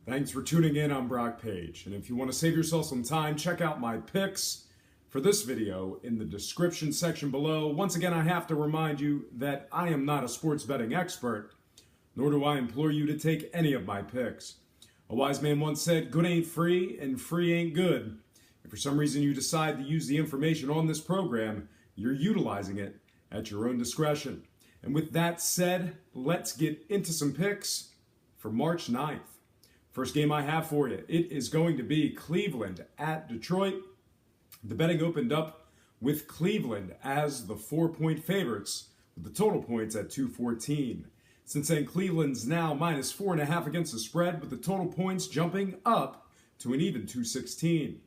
Thanks for tuning in. I'm Brock Page, and if you want to save yourself some time, check out my picks for this video in the description section below. Once again, I have to remind you that I am not a sports betting expert, nor do I implore you to take any of my picks. A wise man once said, good ain't free and free ain't good. If for some reason you decide to use the information on this program, you're utilizing it at your own discretion. And with that said, let's get into some picks for March 9th. First game I have for you, it is going to be Cleveland at Detroit. The betting opened up with Cleveland as the 4-point favorites, with the total points at 214. Since then, Cleveland's now minus 4.5 against the spread, with the total points jumping up to an even 216.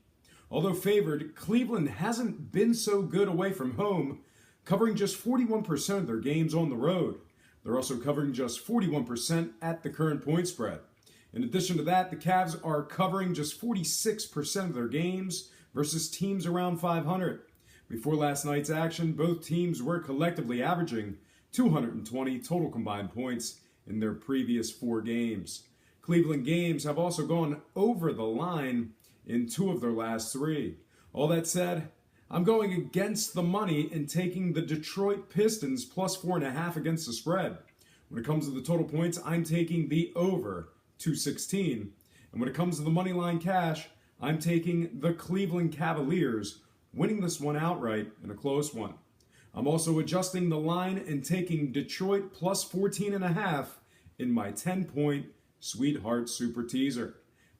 Although favored, Cleveland hasn't been so good away from home, covering just 41% of their games on the road. They're also covering just 41% at the current point spread. In addition to that, the Cavs are covering just 46% of their games versus teams around 500. Before last night's action, both teams were collectively averaging 220 total combined points in their previous 4 games. Cleveland games have also gone over the line in 2 of their last 3. All that said, I'm going against the money and taking the Detroit Pistons plus 4.5 against the spread. When it comes to the total points, I'm taking the over 216. And when it comes to the money line cash, I'm taking the Cleveland Cavaliers, winning this one outright in a close one. I'm also adjusting the line and taking Detroit plus 14.5 in my 10-point Sweetheart Super Teaser.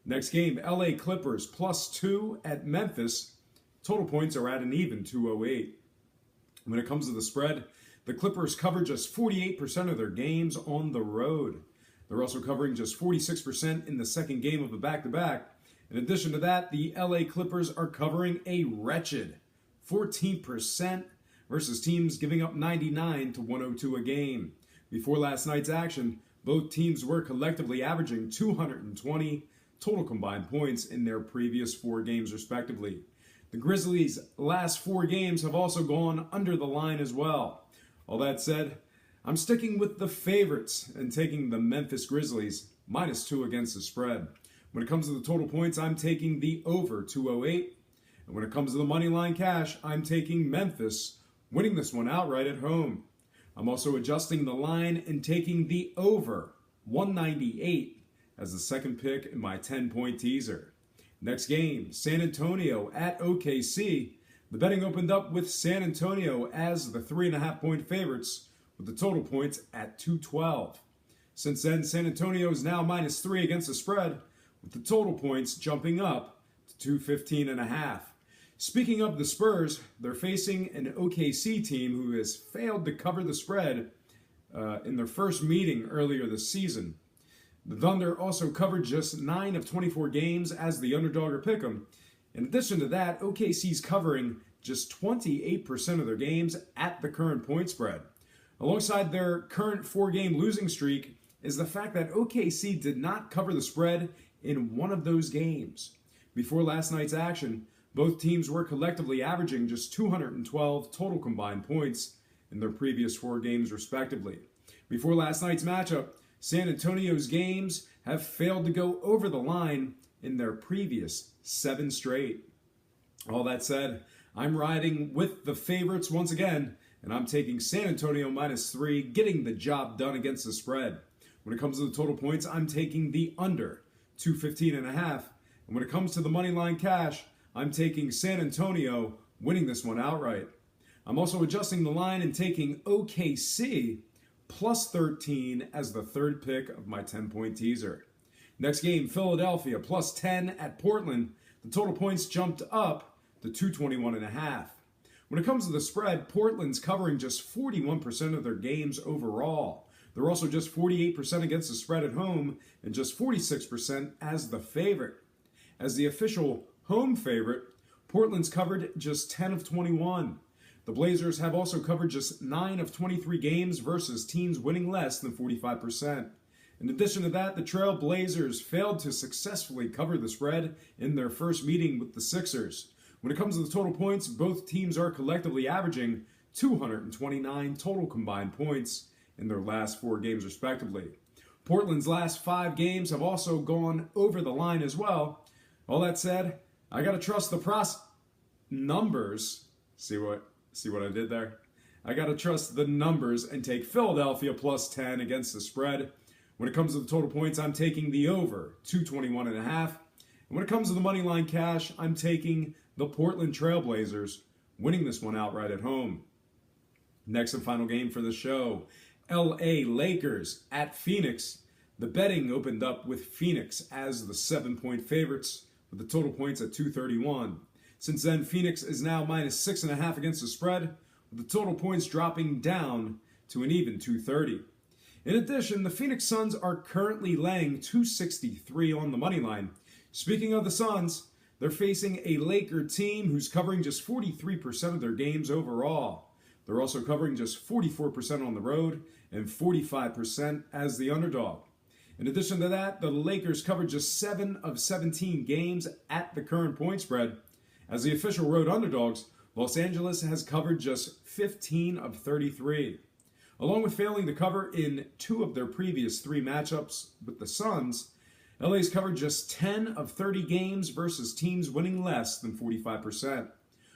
Next game, LA Clippers plus 2 at Memphis. Total points are at an even 208. When it comes to the spread, the Clippers cover just 48% of their games on the road. They're also covering just 46% in the second game of the back-to-back. In addition to that, the LA Clippers are covering a wretched 14% versus teams giving up 99 to 102 a game. Before last night's action, both teams were collectively averaging 220 total combined points in their previous 4 games respectively. The Grizzlies' last 4 games have also gone under the line as well. All that said, I'm sticking with the favorites and taking the Memphis Grizzlies minus 2 against the spread. When it comes to the total points, I'm taking the over 208. And when it comes to the money line cash, I'm taking Memphis, winning this one outright at home. I'm also adjusting the line and taking the over 198 as the second pick in my 10-point teaser. Next game, San Antonio at OKC. The betting opened up with San Antonio as the 3.5-point favorites, with the total points at 212. Since then, San Antonio is now minus 3 against the spread, with the total points jumping up to 215.5. Speaking of the Spurs, they're facing an OKC team who has failed to cover the spread in their first meeting earlier this season. The Thunder also covered just 9 of 24 games as the underdog or pick'em. In addition to that, OKC's covering just 28% of their games at the current point spread. Alongside their current 4-game losing streak is the fact that OKC did not cover the spread in one of those games. Before last night's action, both teams were collectively averaging just 212 total combined points in their previous 4 games respectively. Before last night's matchup, San Antonio's games have failed to go over the line in their previous 7 straight. All that said, I'm riding with the favorites once again, and I'm taking San Antonio minus 3, getting the job done against the spread. When it comes to the total points, I'm taking the under 215.5. And when it comes to the money line cash, I'm taking San Antonio, winning this one outright. I'm also adjusting the line and taking OKC plus 13 as the 3rd pick of my 10-point teaser. Next game, Philadelphia plus 10 at Portland. The total points jumped up to 221.5. When it comes to the spread, Portland's covering just 41% of their games overall. They're also just 48% against the spread at home and just 46% as the favorite. As the official home favorite, Portland's covered just 10 of 21. The Blazers have also covered just 9 of 23 games versus teams winning less than 45%. In addition to that, the Trail Blazers failed to successfully cover the spread in their first meeting with the Sixers. When it comes to the total points, both teams are collectively averaging 229 total combined points in their last 4 games respectively. Portland's last 5 games have also gone over the line as well. All that said, I got to trust the numbers. See what I did there? I got to trust the numbers and take Philadelphia plus 10 against the spread. When it comes to the total points, I'm taking the over, 221.5. And when it comes to the money line cash, I'm taking the Portland Trailblazers, winning this one outright at home. Next and final game for the show, LA Lakers at Phoenix. The betting opened up with Phoenix as the 7-point favorites with the total points at 231. Since then, Phoenix is now minus 6.5 against the spread, with the total points dropping down to an even 230. In addition, the Phoenix Suns are currently laying 263 on the money line. Speaking of the Suns, they're facing a Laker team who's covering just 43% of their games overall. They're also covering just 44% on the road and 45% as the underdog. In addition to that, the Lakers covered just 7 of 17 games at the current point spread. As the official road underdogs, Los Angeles has covered just 15 of 33. Along with failing to cover in 2 of their previous 3 matchups with the Suns, LA's covered just 10 of 30 games versus teams winning less than 45%.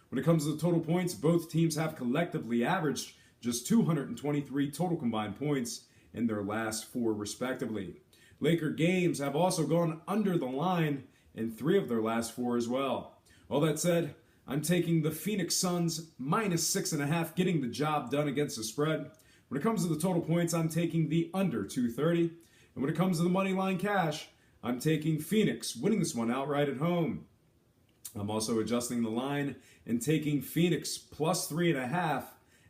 When it comes to the total points, both teams have collectively averaged just 223 total combined points in their last 4 respectively. Laker games have also gone under the line in 3 of their last 4 as well. All that said, I'm taking the Phoenix Suns minus 6.5, getting the job done against the spread. When it comes to the total points, I'm taking the under 230. And when it comes to the money line cash, I'm taking Phoenix, winning this one outright at home. I'm also adjusting the line and taking Phoenix plus 3.5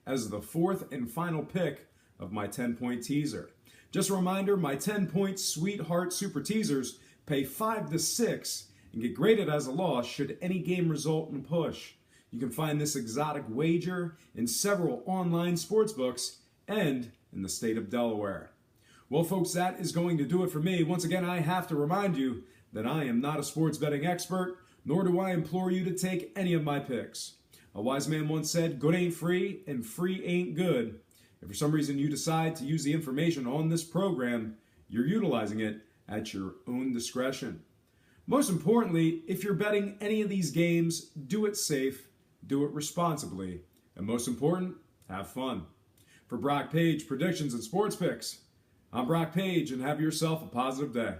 as the 4th and final pick of my 10-point teaser. Just a reminder, my 10-point Sweetheart Super Teasers pay 5 to 6 and get graded as a loss should any game result in a push. You can find this exotic wager in several online sportsbooks and in the state of Delaware. Well, folks, that is going to do it for me. Once again, I have to remind you that I am not a sports betting expert, nor do I implore you to take any of my picks. A wise man once said, good ain't free and free ain't good. If for some reason you decide to use the information on this program, you're utilizing it at your own discretion. Most importantly, if you're betting any of these games, do it safe, do it responsibly, and most important, have fun. For Brock Page Predictions and Sports Picks, I'm Brock Page, and have yourself a positive day.